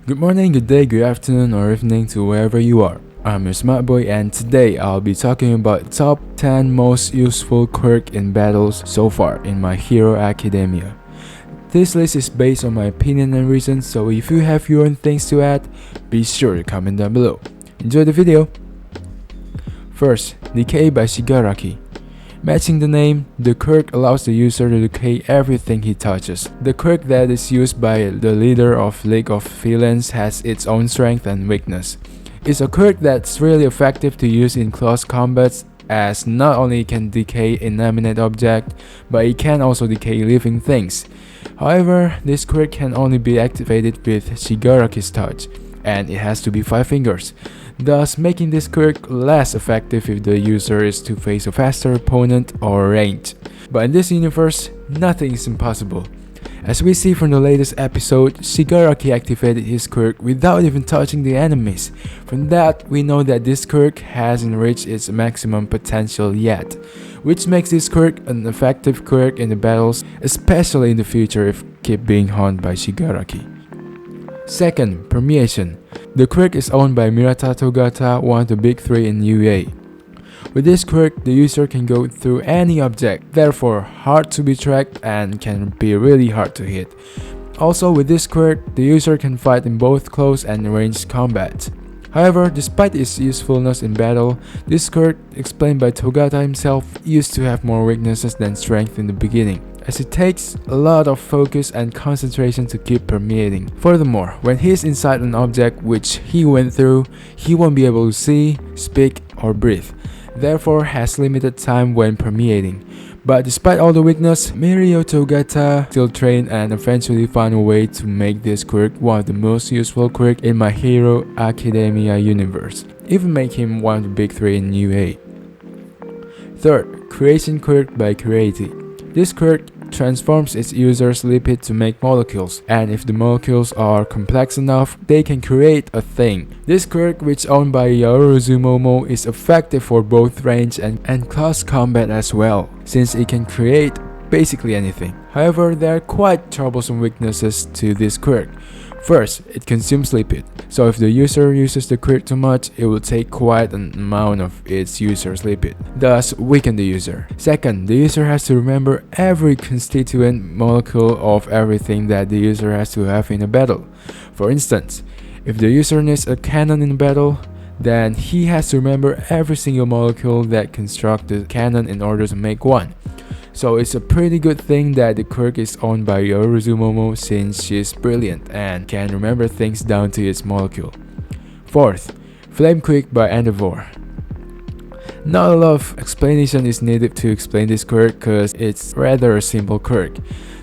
Good morning, good day, good afternoon, or evening to wherever you are. I'm your smart boy, and today I'll be talking about top 10 most useful quirk in battles so far in My Hero Academia. This list is based on my opinion and reasons, so if you have your own things to add, be sure to comment down below. Enjoy the video! First, Decay by Shigaraki. Matching the name, the quirk allows the user to decay everything he touches. The quirk that is used by the leader of League of Villains has its own strength and weakness. It's a quirk that's really effective to use in close combats, as not only can decay inanimate objects, but it can also decay living things. However, this quirk can only be activated with Shigaraki's touch, and it has to be 5 fingers, thus making this quirk less effective if the user is to face a faster opponent or range. But in this universe, nothing is impossible. As we see from the latest episode, Shigaraki activated his quirk without even touching the enemies. From that, we know that this quirk hasn't reached its maximum potential yet, which makes this quirk an effective quirk in the battles, especially in the future if keep being honed by Shigaraki. Second, Permeation. The quirk is owned by Mirata Togata, one of the big 3 in UA. With this quirk, the user can go through any object, therefore hard to be tracked and can be really hard to hit. Also, with this quirk, the user can fight in both close and ranged combat. However, despite its usefulness in battle, this quirk, explained by Togata himself, used to have more weaknesses than strength in the beginning, as it takes a lot of focus and concentration to keep permeating. Furthermore, when he is inside an object which he went through, he won't be able to see, speak, or breathe, therefore has limited time when permeating. But despite all the weakness, Mirio Togata still trained and eventually found a way to make this quirk one of the most useful quirk in My Hero Academia universe, even make him one of the big 3 in UA. Third, Creation Quirk by Serenity. This quirk transforms its user's lipid to make molecules, and if the molecules are complex enough, they can create a thing. This quirk, which owned by Yaoruzu Momo, is effective for both range and close combat as well, since it can create basically anything. However, there are quite troublesome weaknesses to this quirk. First, it consumes lipid, so if the user uses the quirk too much, it will take quite an amount of its user's lipid, thus weaken the user. Second, the user has to remember every constituent molecule of everything that the user has to have in a battle. For instance, if the user needs a cannon in a battle, then he has to remember every single molecule that constructs the cannon in order to make one. So it's a pretty good thing that the quirk is owned by Yaoruzu Momo, since she's brilliant and can remember things down to its molecule. Fourth, Flame Quick by Endeavor. Not a lot of explanation is needed to explain this quirk cause it's rather a simple quirk.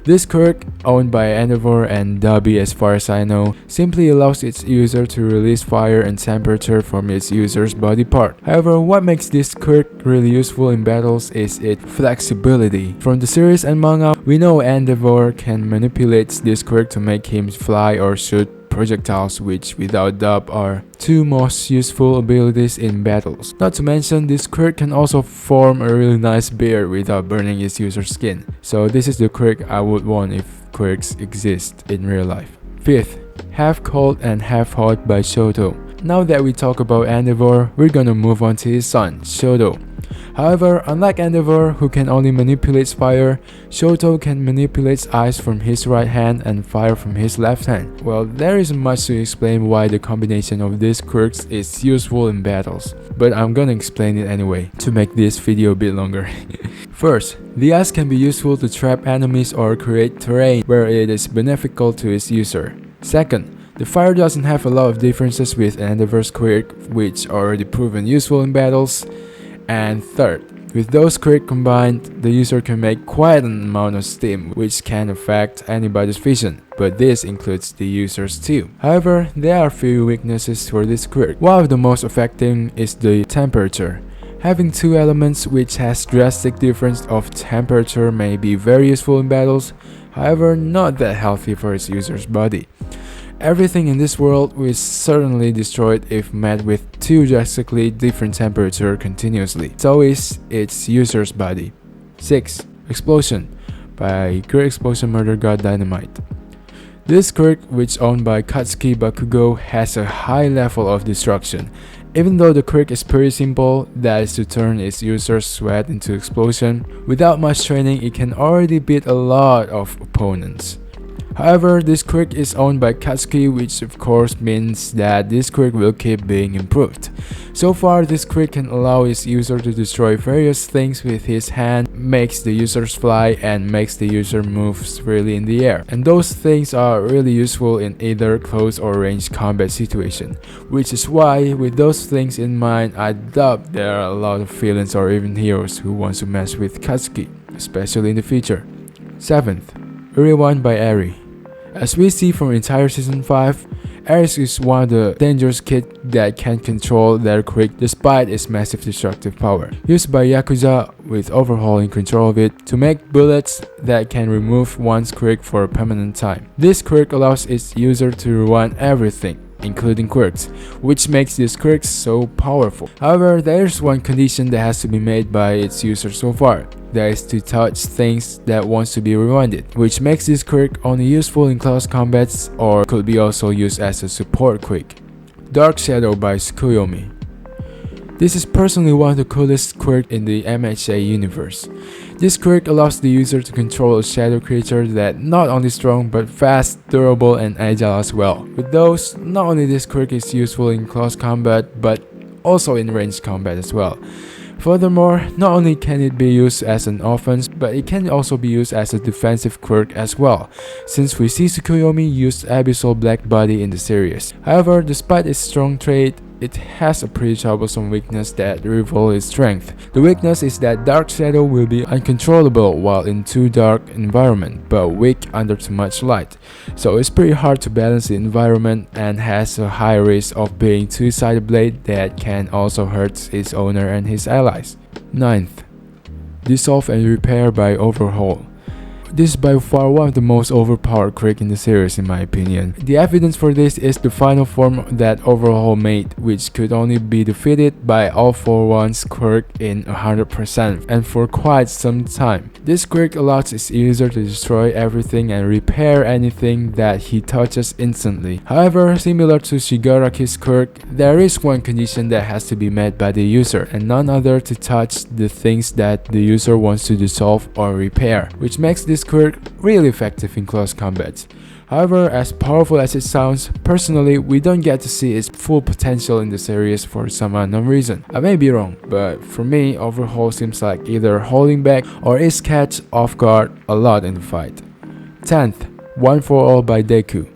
This quirk, owned by Endeavor and Dabi as far as I know, simply allows its user to release fire and temperature from its user's body part. However, what makes this quirk really useful in battles is its flexibility. From the series and manga, we know Endeavor can manipulate this quirk to make him fly or shoot projectiles, which without doubt are 2 most useful abilities in battles. Not to mention, this quirk can also form a really nice beard without burning its user's skin. So this is the quirk I would want if quirks exist in real life. Fifth, Half Cold and Half Hot by Shoto. Now that we talk about Endeavor, we're gonna move on to his son, Shoto. However, unlike Endeavor, who can only manipulate fire, Shoto can manipulate ice from his right hand and fire from his left hand. Well, there isn't much to explain why the combination of these quirks is useful in battles, but I'm gonna explain it anyway, to make this video a bit longer. First, the ice can be useful to trap enemies or create terrain where it is beneficial to its user. Second, the fire doesn't have a lot of differences with Endeavor's quirk, which are already proven useful in battles. And third, with those quirks combined, the user can make quite an amount of steam, which can affect anybody's vision, but this includes the users too. However, there are few weaknesses for this quirk. One of the most affecting is the temperature. Having 2 elements which has drastic difference of temperature may be very useful in battles, however not that healthy for its user's body. Everything in this world is certainly destroyed if met with 2 drastically different temperatures continuously. So is its user's body. 6. Explosion by Great Explosion Murder God Dynamite. This quirk, which owned by Katsuki Bakugo, has a high level of destruction. Even though the quirk is pretty simple, that is to turn its user's sweat into explosion, without much training it can already beat a lot of opponents. However, this quirk is owned by Katsuki, which of course means that this quirk will keep being improved. So far, this quirk can allow its user to destroy various things with his hand, makes the users fly, and makes the user move freely in the air. And those things are really useful in either close or ranged combat situation, which is why, with those things in mind, I doubt there are a lot of villains or even heroes who want to mess with Katsuki, especially in the future. 7th, Rewind by Eri. As we see from entire season 5, Ares is one of the dangerous kids that can control their quirk despite its massive destructive power, used by Yakuza with Overhaul in control of it to make bullets that can remove one's quirk for a permanent time. This quirk allows its user to rewind everything, including quirks, which makes this quirk so powerful. However, there is one condition that has to be made by its user so far. That is to touch things that wants to be rewinded, which makes this quirk only useful in close combats or could be also used as a support quirk. Dark Shadow by Tsukuyomi. This is personally one of the coolest quirks in the MHA universe. This quirk allows the user to control a shadow creature that not only strong but fast, durable, and agile as well. With those, not only this quirk is useful in close combat but also in ranged combat as well. Furthermore, not only can it be used as an offense, but it can also be used as a defensive quirk as well, since we see Tsukuyomi use Abyssal Black Body in the series. However, despite its strong trait, it has a pretty troublesome weakness that rivals its strength. The weakness is that Dark Shadow will be uncontrollable while in too dark environment, but weak under too much light. So it's pretty hard to balance the environment and has a high risk of being two-sided blade that can also hurt its owner and his allies. 9th, Dissolve and Repair by Overhaul. This is by far one of the most overpowered quirks in the series in my opinion. The evidence for this is the final form that Overhaul made, which could only be defeated by All For One's quirk in 100% and for quite some time. This quirk allows its user to destroy everything and repair anything that he touches instantly. However, similar to Shigaraki's quirk, there is one condition that has to be met by the user, and none other to touch the things that the user wants to dissolve or repair, which makes this quirk really effective in close combat. However, as powerful as it sounds, personally we don't get to see its full potential in the series for some unknown reason. I may be wrong, but for me, Overhaul seems like either holding back or is catch off guard a lot in the fight. 10th, One For All by Deku.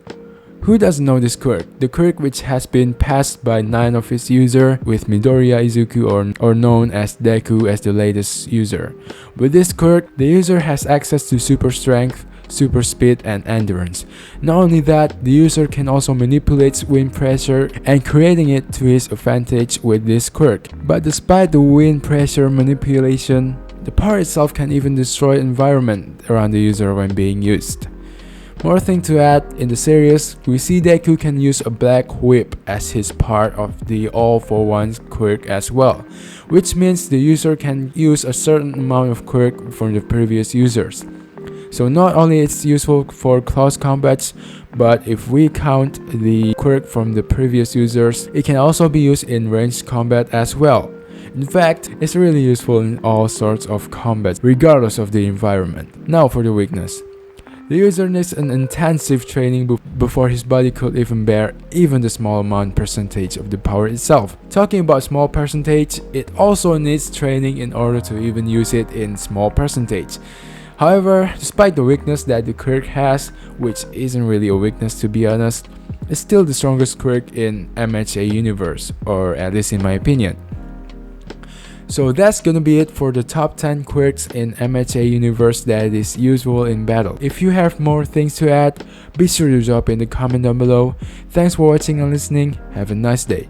Who doesn't know this quirk? The quirk which has been passed by 9 of its users, with Midoriya Izuku or known as Deku as the latest user. With this quirk, the user has access to super strength, super speed, and endurance. Not only that, the user can also manipulate wind pressure and creating it to his advantage with this quirk. But despite the wind pressure manipulation, the power itself can even destroy environment around the user when being used. More thing to add, in the series, we see Deku can use a black whip as his part of the All For One quirk as well, which means the user can use a certain amount of quirk from the previous users. So not only it's useful for close combats, but if we count the quirk from the previous users, it can also be used in ranged combat as well. In fact, it's really useful in all sorts of combat, regardless of the environment. Now for the weakness. The user needs an intensive training before his body could even bear even the small amount percentage of the power itself. Talking about small percentage, it also needs training in order to even use it in small percentage. However, despite the weakness that the quirk has, which isn't really a weakness to be honest, it's still the strongest quirk in MHA universe, or at least in my opinion. So that's gonna be it for the top 10 quirks in MHA universe that is useful in battle. If you have more things to add, be sure to drop in the comment down below. Thanks for watching and listening. Have a nice day.